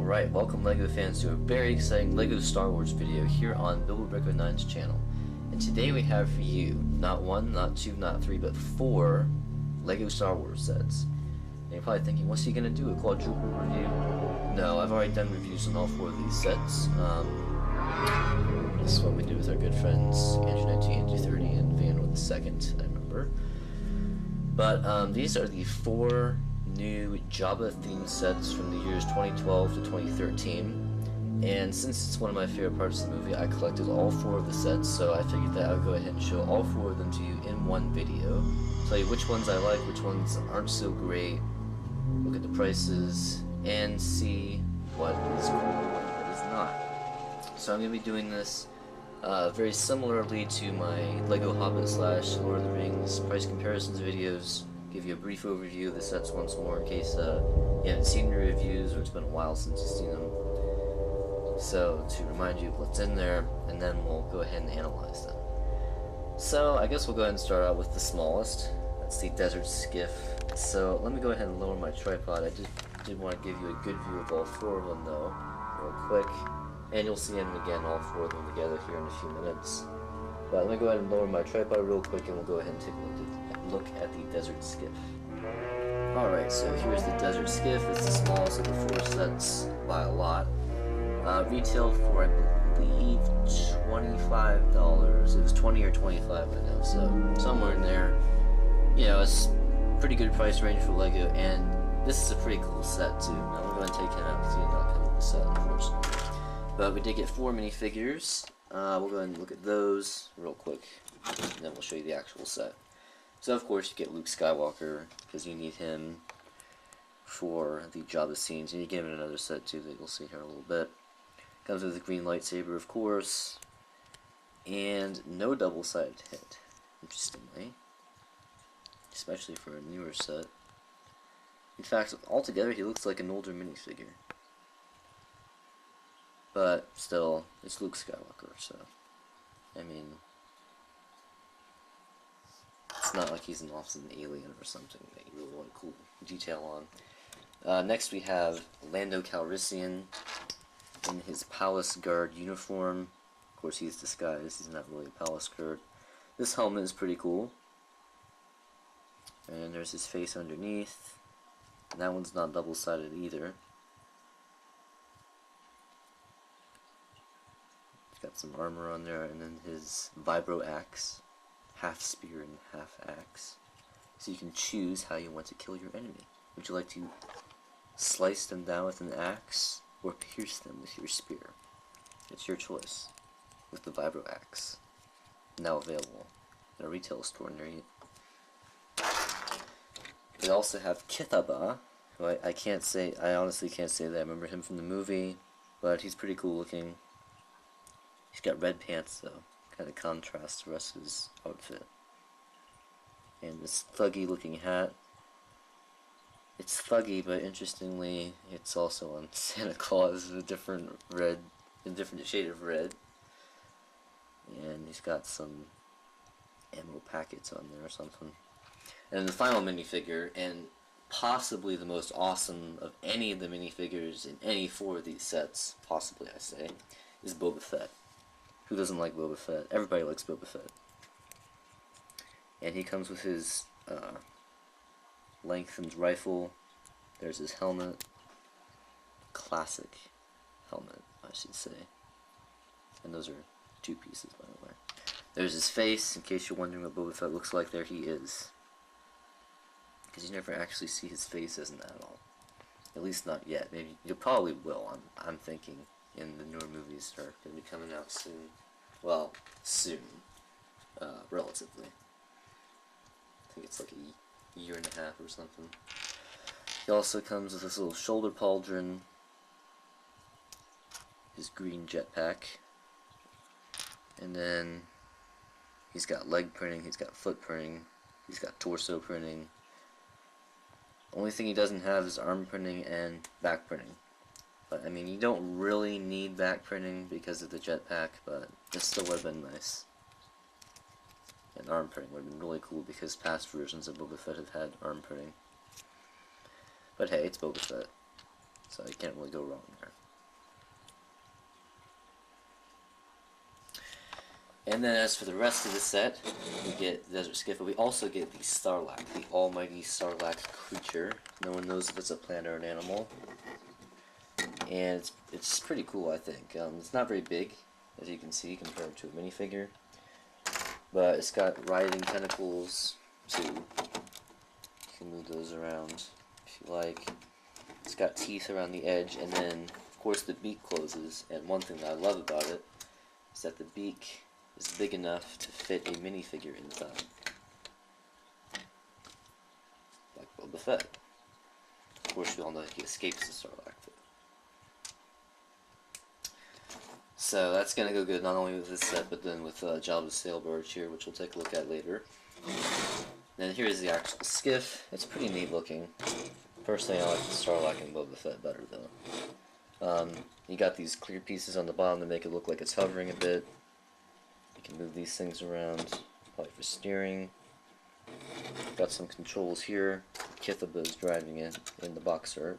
Alright, welcome LEGO fans to a very exciting LEGO Star Wars video here on BillWoodReco9's channel. And today we have for you, not one, not two, not three, but 4 LEGO Star Wars sets. And you're probably thinking, what's he gonna do, a quadruple review? No, I've already done reviews on all 4 of these sets. This is what we did with our good friends, Andrew19, Andrew30, and Van with the second, I remember. But these are the 4 new Jabba-themed sets from the years 2012 to 2013, and since it's one of my favorite parts of the movie, I collected all 4 of the sets, so I figured that I would go ahead and show all 4 of them to you in one video, tell you which ones I like, which ones aren't so great, look at the prices, and see what is cool and what is not. So I'm going to be doing this very similarly to my LEGO Hobbit / Lord of the Rings price comparisons videos. Give you a brief overview of the sets once more in case you haven't seen the reviews or it's been a while since you've seen them. So to remind you of what's in there, and then we'll go ahead and analyze them. So I guess we'll go ahead and start out with the smallest. That's the Desert Skiff. So let me go ahead and lower my tripod. I just did want to give you a good view of all 4 of them though, real quick. And you'll see them again, all 4 of them together here in a few minutes. But let me go ahead and lower my tripod real quick and we'll go ahead and take a look at the Desert Skiff. Alright, so here's the Desert Skiff. It's the smallest of the 4 sets by a lot. Retailed for, I believe, $25. It was 20 or 25 I know, so somewhere in there. You know, it's pretty good price range for LEGO, and this is a pretty cool set too. Now we're going to take him out because he did not come with the set, unfortunately. But we did get 4 minifigures. We'll go ahead and look at those real quick, and then we'll show you the actual set. So of course you get Luke Skywalker, because you need him for the Jabba scenes, and you get him in another set too that you'll see here in a little bit. Comes with a green lightsaber, of course, and no double-sided head, interestingly, especially for a newer set. In fact, altogether he looks like an older minifigure. But still, it's Luke Skywalker, so, I mean, it's not like he's an awesome alien or something that you really want a cool detail on. Next we have Lando Calrissian in his Palace Guard uniform. Of course he's disguised, he's not really a Palace Guard. This helmet is pretty cool. And there's his face underneath. And that one's not double-sided either. Got some armor on there, and then his vibro axe, half spear and half axe. So you can choose how you want to kill your enemy. Would you like to slice them down with an axe, or pierce them with your spear? It's your choice. With the vibro axe, now available in a retail store near you. We also have Kithaba, who I honestly can't say that I remember him from the movie, but he's pretty cool looking. He's got red pants though, kind of contrasts the rest of his outfit. And this thuggy looking hat. It's thuggy, but interestingly, it's also on Santa Claus, a different shade of red. And he's got some ammo packets on there or something. And the final minifigure, and possibly the most awesome of any of the minifigures in any 4 of these sets, possibly I say, is Boba Fett. Who doesn't like Boba Fett? Everybody likes Boba Fett. And he comes with his lengthened rifle. There's his helmet. Classic helmet, I should say. And those are 2 pieces, by the way. There's his face, in case you're wondering what Boba Fett looks like. There he is. Because you never actually see his face as an adult. At least not yet. Maybe you probably will, I'm thinking. In the newer movies that are going to be coming out soon. Well, soon. Relatively. I think it's like a year and a half or something. He also comes with this little shoulder pauldron. His green jetpack. And then he's got leg printing, he's got foot printing, he's got torso printing. Only thing he doesn't have is arm printing and back printing. But, I mean, you don't really need back printing because of the jetpack, but it still would have been nice. And arm printing would have been really cool because past versions of Boba Fett have had arm printing. But hey, it's Boba Fett. so you can't really go wrong there. And then as for the rest of the set, we get the Desert Skiff, but we also get the Sarlacc, the almighty Sarlacc creature. No one knows if it's a plant or an animal. And it's pretty cool, I think. It's not very big, as you can see, compared to a minifigure. But it's got writhing tentacles, too. You can move those around if you like. It's got teeth around the edge, and then, of course, the beak closes. And one thing that I love about it is that the beak is big enough to fit a minifigure inside. Like Boba Fett. Of course, we all know he escapes the Sarlacc pit. So that's going to go good not only with this set, but then with Jabba's sail barge here, which we'll take a look at later. Then here's the actual skiff. It's pretty neat looking. Personally, I like the Sarlacc and Boba Fett better, though. You got these clear pieces on the bottom to make it look like it's hovering a bit. You can move these things around, probably for steering. Got some controls here. Kithaba is driving it in the box art.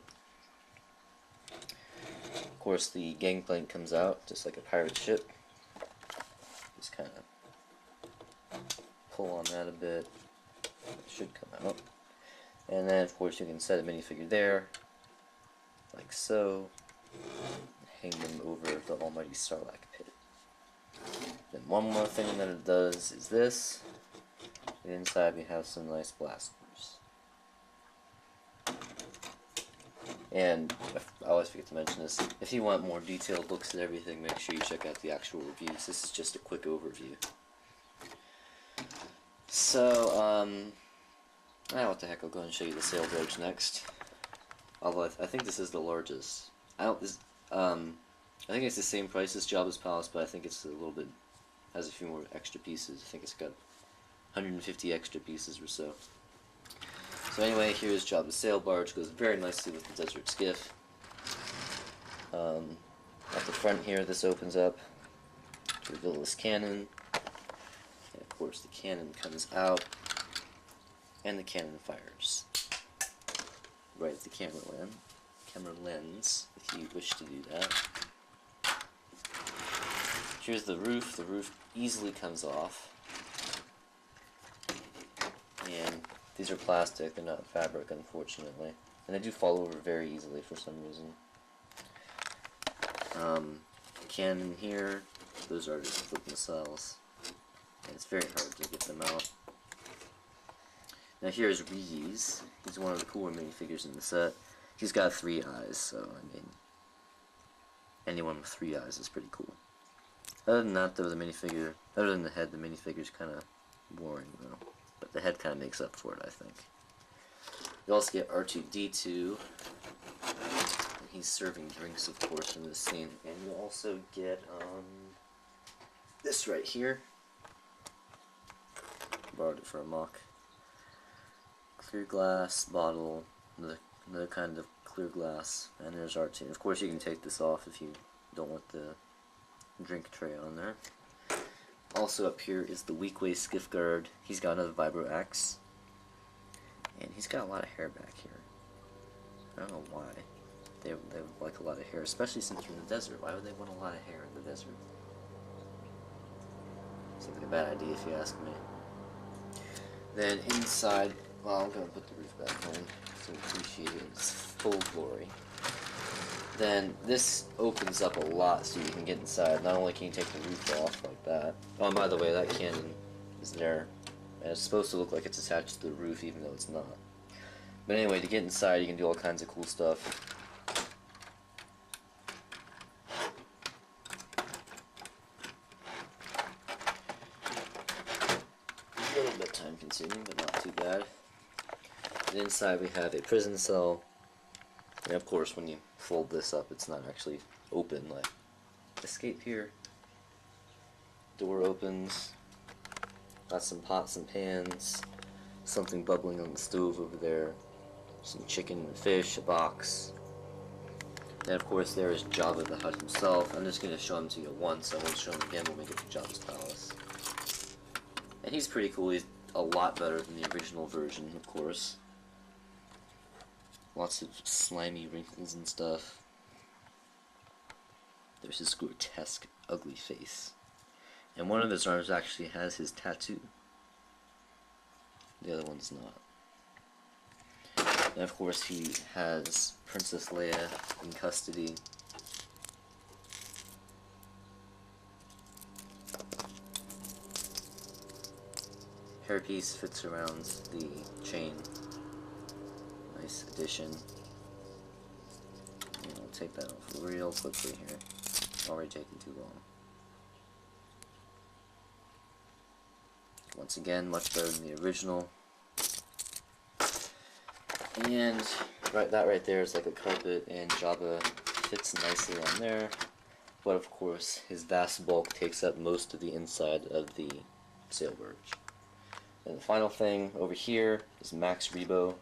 Of course, the gangplank comes out, just like a pirate ship. Just kind of pull on that a bit. It should come out. And then, of course, you can set a minifigure there, like so. Hang them over the almighty Sarlacc pit. Then one more thing that it does is this. And inside we have some nice blasters. And I always forget to mention this, if you want more detailed looks at everything, make sure you check out the actual reviews. This is just a quick overview. So, what the heck, I'll go and show you the sail barge next. Although I think this is the largest. I think it's the same price as Jabba's Palace, but I think it's a little bit, has a few more extra pieces. I think it's got 150 extra pieces or so. So anyway, here's Jabba's sail barge. Goes very nicely with the Desert Skiff. At the front here, this opens up to reveal this cannon. And of course, the cannon comes out, and the cannon fires right at the camera lens, if you wish to do that. Here's the roof. The roof easily comes off. And these are plastic, they're not fabric, unfortunately. And they do fall over very easily for some reason. Cannon here, those are just flip missiles. And it's very hard to get them out. Now here's Ree-Yees. He's one of the cooler minifigures in the set. He's got 3 eyes, so I mean, anyone with 3 eyes is pretty cool. Other than that, though, the minifigure, other than the head, the minifigure's kind of boring, though. But the head kind of makes up for it, I think. You also get R2-D2. He's serving drinks, of course, in this scene. And you also get this right here. Borrowed it for a mock. Clear glass bottle, another kind of clear glass, and there's R2. Of course, you can take this off if you don't want the drink tray on there. Also up here is the Weequay Skiff Guard. He's got another vibro axe, and he's got a lot of hair back here. I don't know why. They would like a lot of hair, especially since you're in the desert. Why would they want a lot of hair in the desert? Seems like a bad idea if you ask me. Then inside, well, I'm going to put the roof back on so you appreciate it in its full glory. Then this opens up a lot so you can get inside. Not only can you take the roof off like that. Oh, and by the way, that cannon is there. And it's supposed to look like it's attached to the roof even though it's not. But anyway, to get inside you can do all kinds of cool stuff. A little bit time consuming, but not too bad. And inside we have a prison cell. And of course, when you fold this up, it's not actually open. Like, escape here. Door opens. Got some pots and pans. Something bubbling on the stove over there. Some chicken and fish, a box. And of course, there is Jabba the Hutt himself. I'm just going to show him to you once. I won't show him again when we get to Jabba's palace. And he's pretty cool. He's a lot better than the original version, of course. Lots of slimy wrinkles and stuff. There's his grotesque, ugly face. And one of his arms actually has his tattoo. The other one's not. And of course he has Princess Leia in custody. Hairpiece fits around the chain. Nice addition. And I'll take that off real quickly here. Already taking too long. Once again, much better than the original. And that right there is like a carpet, and Jabba fits nicely on there. But of course, his vast bulk takes up most of the inside of the sail barge. And the final thing over here is Max Rebo,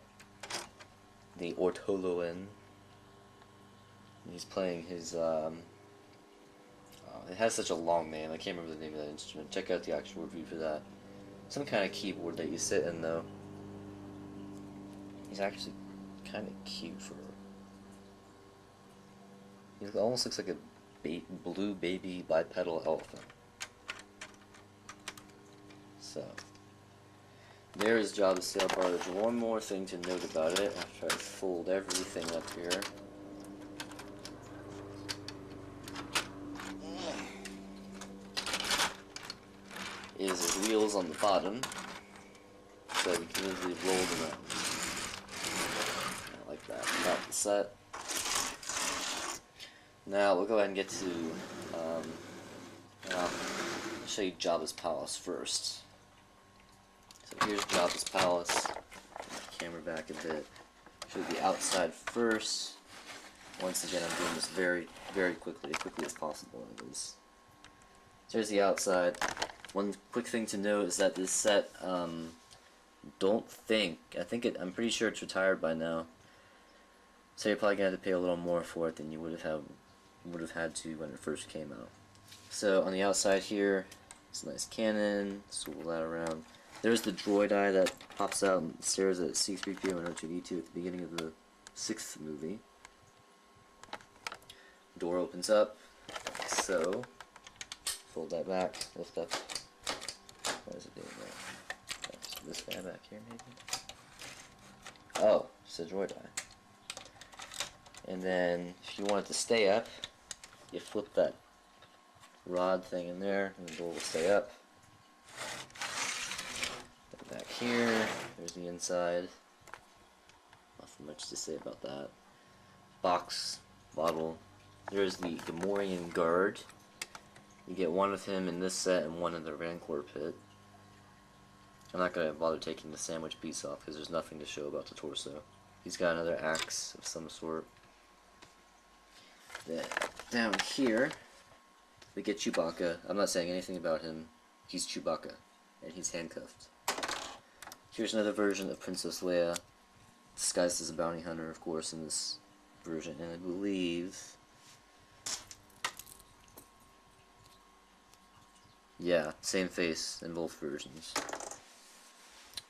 the Ortoloan. He's playing his, it has such a long name, I can't remember the name of that instrument. Check out the actual review for that. Some kind of keyboard that you sit in, though. He's actually kind of cute for her. He almost looks like a blue baby bipedal elephant. So, there is Jabba's sail barge. One more thing to note about it, after I fold everything up here. Is his wheels on the bottom, so you can easily roll them out. Like that. About the set. Now we'll go ahead and get to, I'll show you Jabba's palace first. So here's Jabba's palace. Camera back a bit. Show you the outside first. Once again, I'm doing this very, very quickly, as quickly as possible. So here's the outside. One quick thing to note is that this set, I'm pretty sure it's retired by now. So you're probably gonna have to pay a little more for it than you would have had to when it first came out. So on the outside here, it's a nice cannon. Swivel that around. There's the droid eye that pops out and stares at C-3PO and R2-D2 at the beginning of the 6th movie. Door opens up, like so. Fold that back. Lift up. What is it doing there? This guy back here, maybe? Oh, it's a droid eye. And then, if you want it to stay up, you flip that rod thing in there, and the door will stay up. Back here, there's the inside. Nothing much to say about that. Box, bottle. There's the Gamorrean guard. You get one of him in this set and one in the Rancor Pit. I'm not going to bother taking the sandwich piece off because there's nothing to show about the torso. He's got another axe of some sort. Then down here, we get Chewbacca. I'm not saying anything about him. He's Chewbacca, and he's handcuffed. Here's another version of Princess Leia, disguised as a bounty hunter, of course, in this version, and I believe... yeah, same face in both versions.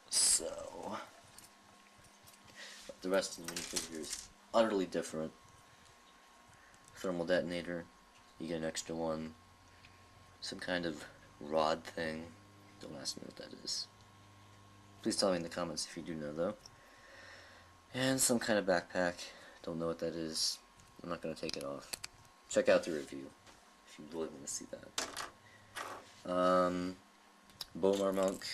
So... but the rest of the minifigure is utterly different. Thermal detonator, you get an extra one. Some kind of rod thing. Don't ask me what that is. Please tell me in the comments if you do know, though. And some kind of backpack. Don't know what that is. I'm not going to take it off. Check out the review if you really want to see that. Bomar Monk.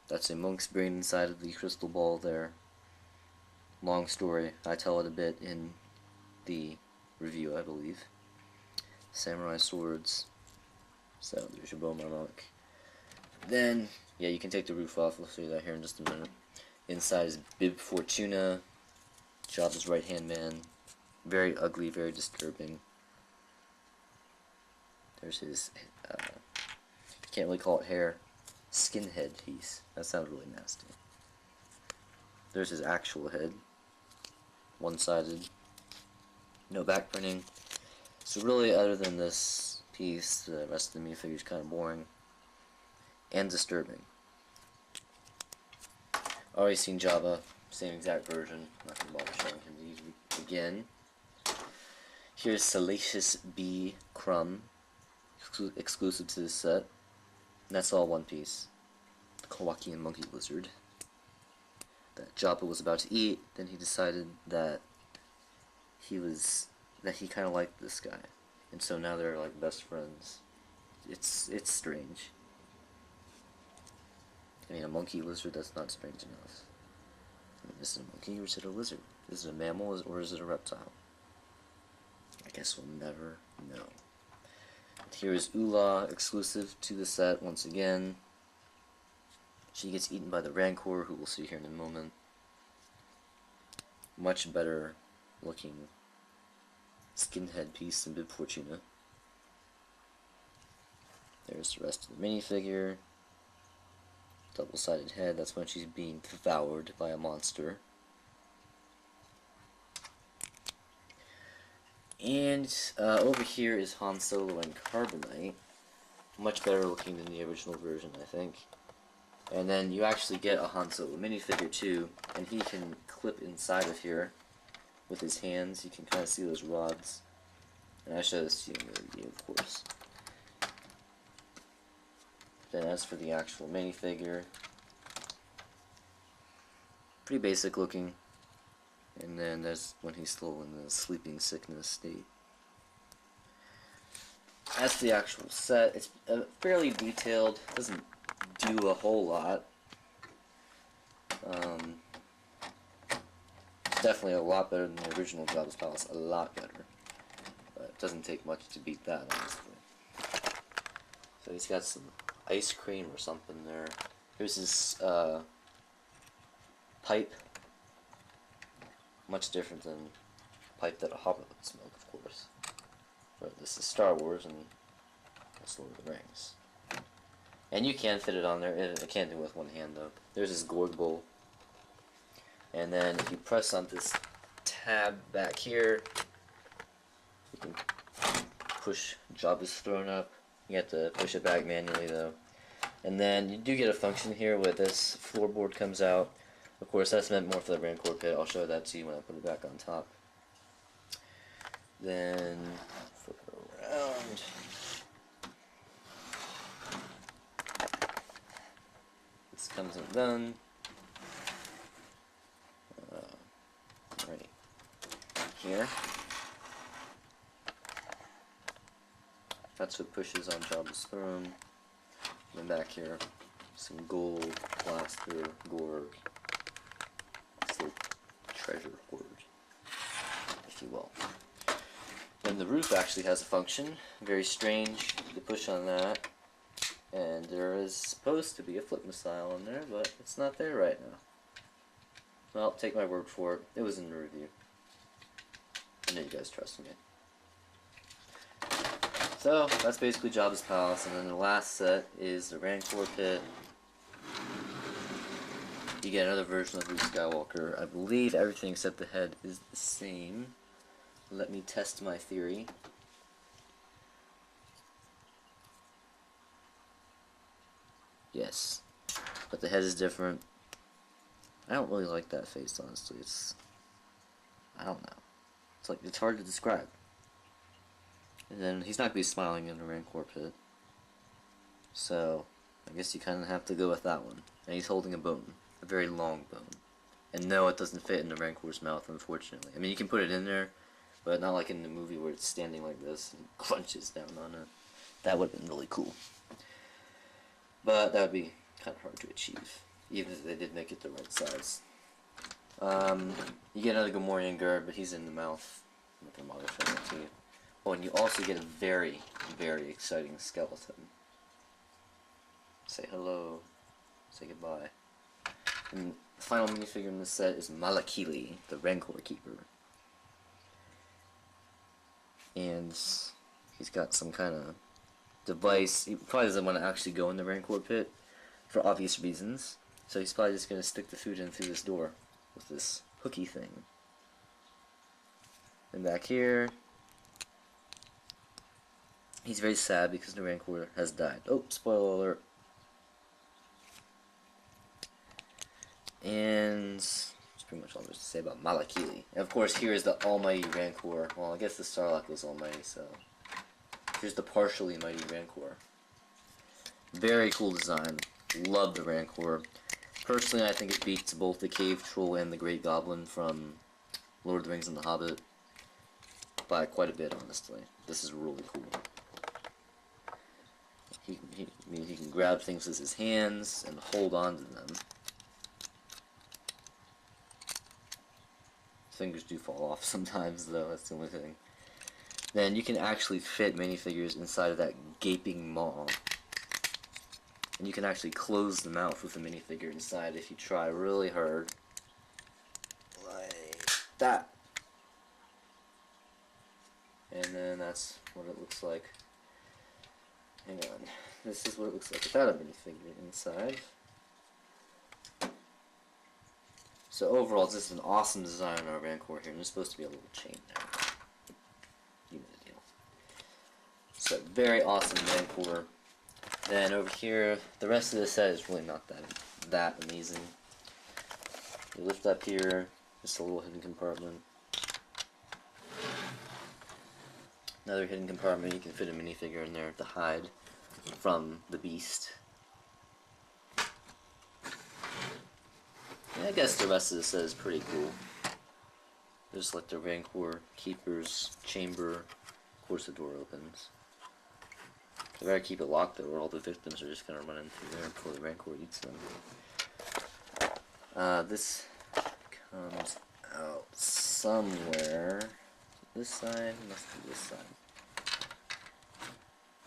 That's a monk's brain inside of the crystal ball there. Long story. I tell it a bit in the review, I believe. Samurai swords. So there's your Bomar Monk. Then, yeah, you can take the roof off. We'll show you that here in just a minute. Inside is Bib Fortuna, Jabba's right-hand man. Very ugly, very disturbing. There's his, can't really call it hair, skinhead piece. That sounds really nasty. There's his actual head. One-sided. No back printing. So really, other than this piece, the rest of the minifigure is kind of boring. And disturbing. Already seen Jabba. Same exact version. I'm not going to bother showing him these again. Here's Salacious B. Crumb, exclusive to this set. And that's all one piece. The Kowakian monkey lizard that Jabba was about to eat. Then he decided that he kind of liked this guy, and so now they're like best friends. It's strange. I mean, a monkey lizard, that's not strange enough. I mean, is it a monkey or is it a lizard? Is it a mammal or is it a reptile? I guess we'll never know. Here is Ula, exclusive to the set once again. She gets eaten by the Rancor, who we'll see here in a moment. Much better looking skin headpiece than Bib Fortuna. There's the rest of the minifigure. Double-sided head, that's when she's being devoured by a monster. And over here is Han Solo and Carbonite. Much better looking than the original version, I think. And then you actually get a Han Solo minifigure too, and he can clip inside of here with his hands. You can kind of see those rods. And I showed this to you in the review, of course. Then as for the actual minifigure, pretty basic looking. And then there's when he's still in the sleeping sickness state. As for the actual set, it's fairly detailed. Doesn't do a whole lot. It's definitely a lot better than the original Jabba's Palace. A lot better. But it doesn't take much to beat that, honestly. So he's got some ice cream or something there. Here's his pipe. Much different than pipe that a hobbit would smoke, of course. But this is Star Wars, and that's Lord of the Rings. And you can fit it on there. It can't do it with one hand, though. There's this gourd bowl. And then if you press on this tab back here, you can push Jabba's throne up. You have to push it back manually, though. And then you do get a function here where this floorboard comes out. Of course, that's meant more for the Rancor Pit. I'll show that to you when I put it back on top. Then, flip it around. This comes undone. Right here. That's what pushes on Jabba's throne. And then back here, some gold, plaster, gorg. Treasure hoard, if you will. Then the roof actually has a function, very strange. You push on that, and there is supposed to be a flip missile in there, but it's not there right now. Well, take my word for it. It was in the review. I know you guys trust me. So that's basically Jabba's Palace, and then the last set is the Rancor Pit. You get another version of Luke Skywalker. I believe everything except the head is the same. Let me test my theory. Yes. But the head is different. I don't really like that face, honestly. I don't know. It's hard to describe. And then he's not going to be smiling in the Rancor Pit. So, I guess you kind of have to go with that one. And he's holding a bone. A very long bone. And no, it doesn't fit in the Rancor's mouth, unfortunately. I mean, you can put it in there, but not like in the movie where it's standing like this and crunches down on it. That would have been really cool. But that would be kind of hard to achieve, even if they did make it the right size. You get another Gamorrean guard, but he's in the mouth. I'm not going to bother showing it to you. Oh, and you also get a very, very exciting skeleton. Say hello. Say goodbye. And the final minifigure in this set is Malakili, the Rancor Keeper. And he's got some kind of device. He probably doesn't want to actually go in the Rancor Pit for obvious reasons. So he's probably just going to stick the food in through this door with this hooky thing. And back here, he's very sad because the Rancor has died. Oh, spoiler alert. And pretty much all there's to say about Malakili. And of course, here is the almighty Rancor. Well, I guess the Sarlacc was almighty, so here's the partially mighty Rancor. Very cool design. Love the Rancor. Personally, I think it beats both the Cave Troll and the Great Goblin from Lord of the Rings and the Hobbit by quite a bit, honestly. This is really cool. He can grab things with his hands and hold on to them. Fingers do fall off sometimes, though. That's the only thing. Then you can actually fit minifigures inside of that gaping maw. And you can actually close the mouth with a minifigure inside if you try really hard. Like that. And then that's what it looks like. Hang on. This is what it looks like without a minifigure inside. So overall, this is an awesome design on our Rancor here, and there's supposed to be a little chain there. You know the deal. So very awesome Rancor. Then over here, the rest of the set is really not that amazing. You lift up here, just a little hidden compartment. Another hidden compartment, you can fit a minifigure in there to hide from the beast. And I guess the rest of the set is pretty cool. There's like the Rancor Keeper's chamber. Of course the door opens. You better keep it locked though, or all the victims are just gonna run in through there before the Rancor eats them. This comes out somewhere. This side must be this side.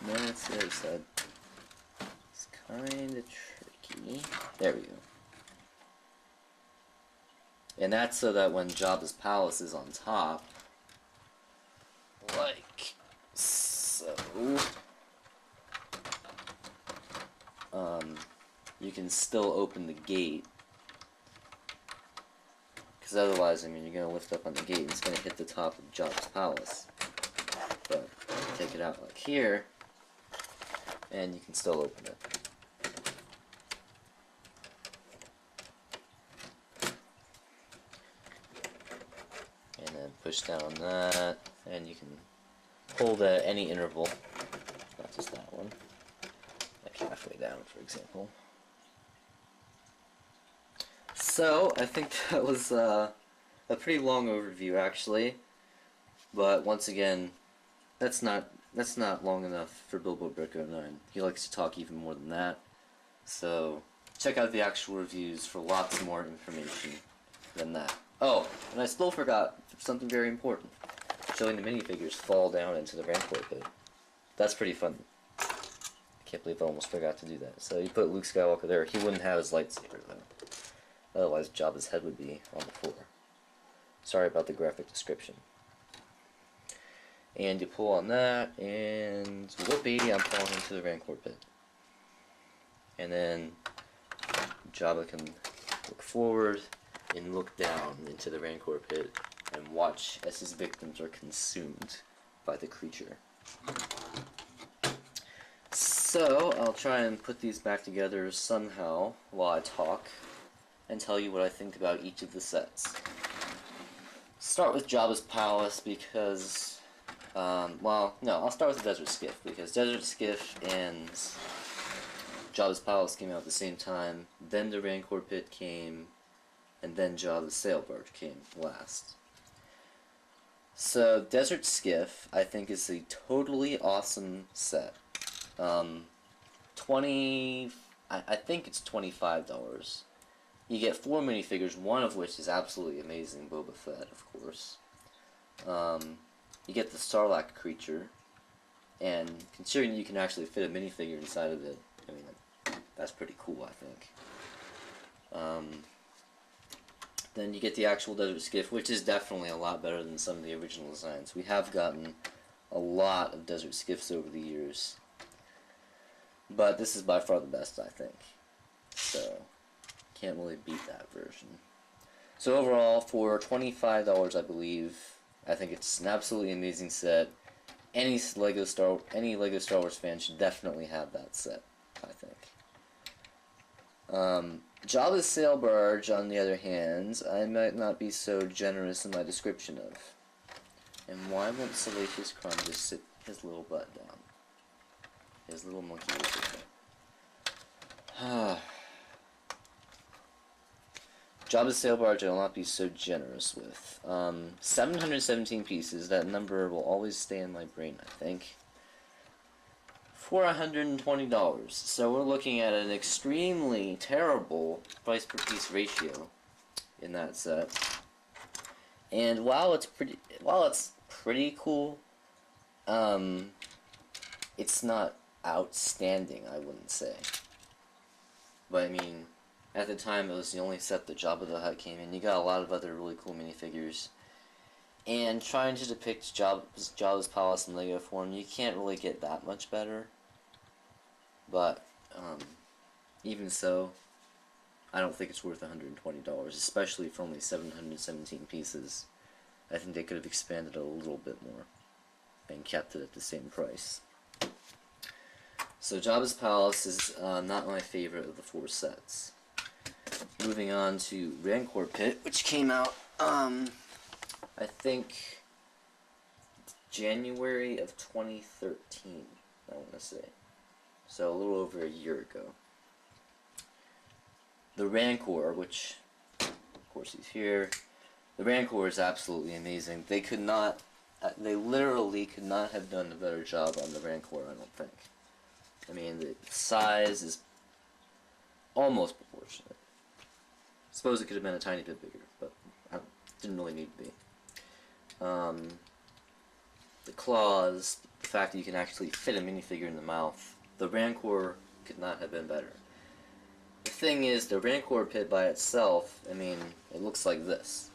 No, it's the other side. It's kinda tricky. There we go. And that's so that when Jabba's palace is on top, like so, you can still open the gate. Because otherwise, I mean, you're going to lift up on the gate and it's going to hit the top of Jabba's palace. But take it out like here, and you can still open it. And then push down that, and you can hold at any interval, not just that one, like halfway down, for example. So, I think that was a pretty long overview, actually. But once again, that's not long enough for Billboard Brick 09. He likes to talk even more than that. So, check out the actual reviews for lots more information than that. Oh, and I still forgot something very important. Showing the minifigures fall down into the Rancor Pit. That's pretty fun. I can't believe I almost forgot to do that. So you put Luke Skywalker there. He wouldn't have his lightsaber, though. Otherwise, Jabba's head would be on the floor. Sorry about the graphic description. And you pull on that, and whoopee, I'm falling into the Rancor Pit. And then Jabba can look forward and look down into the Rancor Pit and watch as his victims are consumed by the creature. So, I'll try and put these back together somehow while I talk and tell you what I think about each of the sets. Start with Jabba's Palace because, well, no, I'll start with the Desert Skiff because Desert Skiff and Jabba's Palace came out at the same time, then the Rancor Pit came, and then Jabba's Sail Barge came last. So, Desert Skiff, I think, is a totally awesome set. I think it's $25. You get 4 minifigures, one of which is absolutely amazing, Boba Fett, of course. You get the Sarlacc creature, and considering you can actually fit a minifigure inside of it, I mean, that's pretty cool, I think. Then you get the actual Desert Skiff, which is definitely a lot better than some of the original designs. We have gotten a lot of Desert Skiffs over the years, but this is by far the best, I think. So, can't really beat that version. So overall, for $25, I believe, I think it's an absolutely amazing set. Any Lego Star Wars fan should definitely have that set, I think. Jabba's sail barge, on the other hand, I might not be so generous in my description of. And why won't Salacious Crumb just sit his little butt down? His little monkey butt. Jabba's sail barge I will not be so generous with. 717 pieces, that number will always stay in my brain, I think. For $120. So we're looking at an extremely terrible price per piece ratio in that set. And while it's pretty cool, it's not outstanding, I wouldn't say. But I mean, at the time it was the only set that Jabba the Hutt came in. You got a lot of other really cool minifigures. And trying to depict Jabba's palace in Lego form, you can't really get that much better. But, even so, I don't think it's worth $120, especially for only 717 pieces. I think they could have expanded it a little bit more and kept it at the same price. So Jabba's Palace is not my favorite of the 4 sets. Moving on to Rancor Pit, which came out, I think, January of 2013, I want to say. So a little over a year ago. The Rancor, which, of course he's here. The Rancor is absolutely amazing. They literally could not have done a better job on the Rancor, I don't think. I mean, the size is almost proportionate. I suppose it could have been a tiny bit bigger, but it didn't really need to be. The claws, the fact that you can actually fit a minifigure in the mouth. The Rancor could not have been better. The thing is, the Rancor Pit by itself, I mean, it looks like this.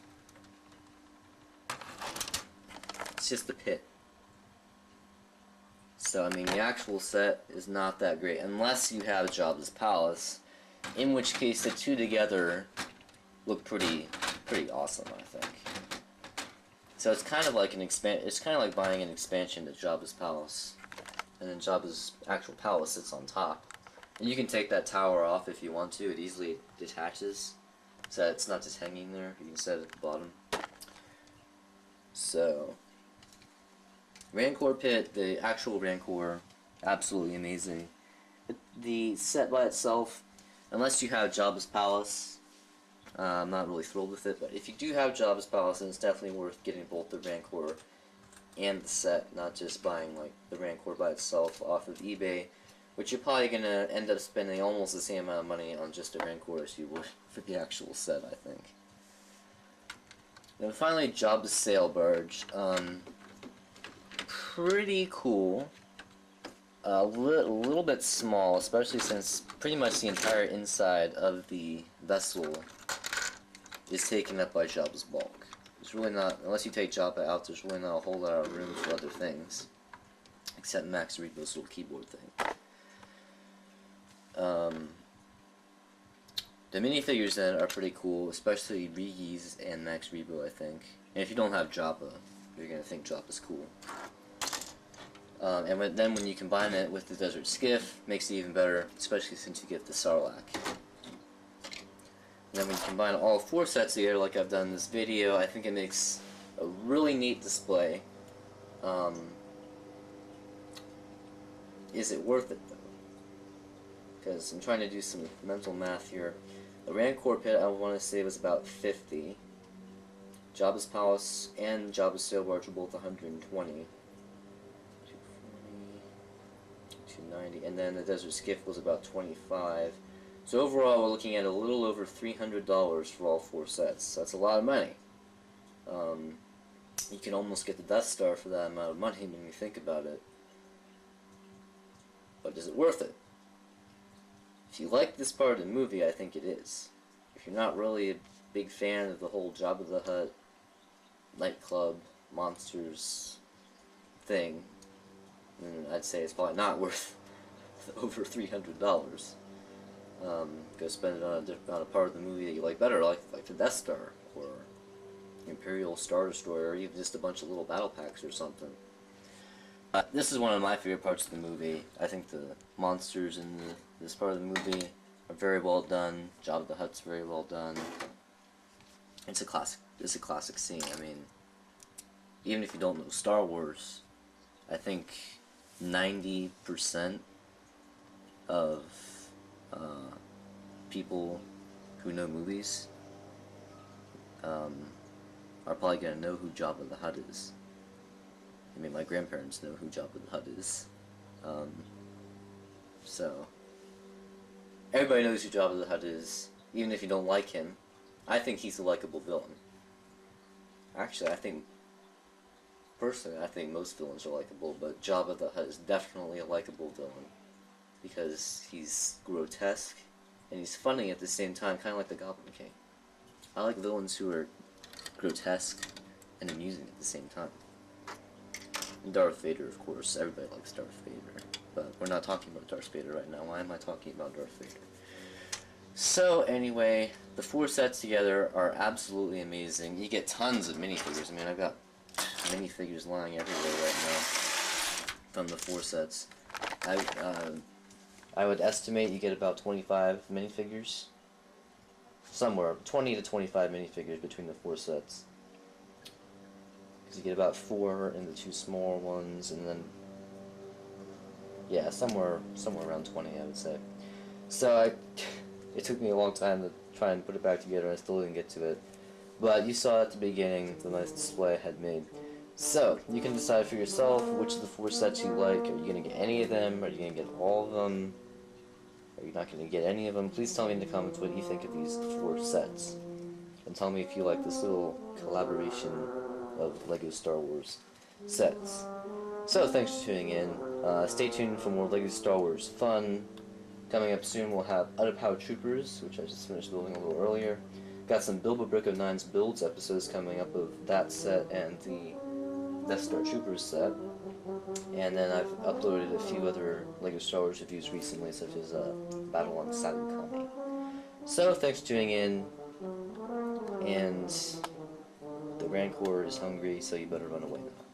It's just the pit. So, I mean, the actual set is not that great, unless you have Jabba's Palace, in which case the two together look pretty awesome, I think. So it's kind of like it's kind of like buying an expansion to Jabba's Palace, and then Jabba's actual palace sits on top. And you can take that tower off if you want to. It easily detaches, so it's not just hanging there. You can set it at the bottom. So, Rancor Pit, the actual Rancor, absolutely amazing. The set by itself, unless you have Jabba's Palace, I'm not really thrilled with it, but if you do have Jabba's Palace, then it's definitely worth getting both the Rancor and the set, not just buying like the Rancor by itself off of eBay, which you're probably going to end up spending almost the same amount of money on just a Rancor as you would for the actual set, I think. Then finally, Jabba's Sail Barge. Pretty cool. A little bit small, especially since pretty much the entire inside of the vessel is taken up by Jabba's bulk. There's really not, unless you take Jabba out, there's really not a whole lot of room for other things. Except Max Rebo's little keyboard thing. The minifigures then are pretty cool, especially Ree-Yees and Max Rebo, I think. And if you don't have Jabba, you're going to think Jabba's cool. And then when you combine it with the Desert Skiff, makes it even better, especially since you get the Sarlacc. And then when you combine all 4 sets together, like I've done in this video, I think it makes a really neat display. Is it worth it, though? Because I'm trying to do some mental math here. The Rancor Pit, I want to say, was about 50. Jabba's Palace and Jabba's Sail Barge were both 120. 240, 290, and then the Desert Skiff was about 25. So overall, we're looking at a little over $300 for all 4 sets. That's a lot of money. You can almost get the Death Star for that amount of money when you think about it. But is it worth it? If you like this part of the movie, I think it is. If you're not really a big fan of the whole Jabba the Hutt nightclub monsters thing, then I'd say it's probably not worth over $300. Go spend it on a part of the movie that you like better, like the Death Star, or Imperial Star Destroyer, or even just a bunch of little battle packs or something. This is one of my favorite parts of the movie. I think the monsters in this part of the movie are very well done. Jabba the Hutt's very well done. It's a classic. It's a classic scene. I mean, even if you don't know Star Wars, I think 90% of people who know movies are probably gonna know who Jabba the Hutt is. I mean, my grandparents know who Jabba the Hutt is. So everybody knows who Jabba the Hutt is, even if you don't like him. I think he's a likable villain. Actually, personally, I think most villains are likable, but Jabba the Hutt is definitely a likable villain because he's grotesque and he's funny at the same time, kind of like the Goblin King. I like villains who are grotesque and amusing at the same time. And Darth Vader, of course, everybody likes Darth Vader, but we're not talking about Darth Vader right now. Why am I talking about Darth Vader? So anyway, the 4 sets together are absolutely amazing. You get tons of minifigures. I mean, I've got minifigures lying everywhere right now from the 4 sets. I would estimate you get about 25 minifigures. Somewhere, 20 to 25 minifigures between the 4 sets. Because you get about 4 in the 2 small ones, and then, yeah, somewhere around 20, I would say. So it took me a long time to try and put it back together, and I still didn't get to it. But you saw at the beginning the nice display I had made. So, you can decide for yourself which of the 4 sets you like. Are you going to get any of them? Are you going to get all of them? Are you not going to get any of them? Please tell me in the comments what you think of these 4 sets. And tell me if you like this little collaboration of LEGO Star Wars sets. So, thanks for tuning in. Stay tuned for more LEGO Star Wars fun. Coming up soon, we'll have Underpowered Troopers, which I just finished building a little earlier. Got some Bilbo Brick of Nine's builds episodes coming up of that set and the Death Star Troopers set. And then I've uploaded a few other LEGO Star Wars reviews recently, such as Battle on Sabu. So, thanks for tuning in. And the Rancor is hungry, so you better run away now.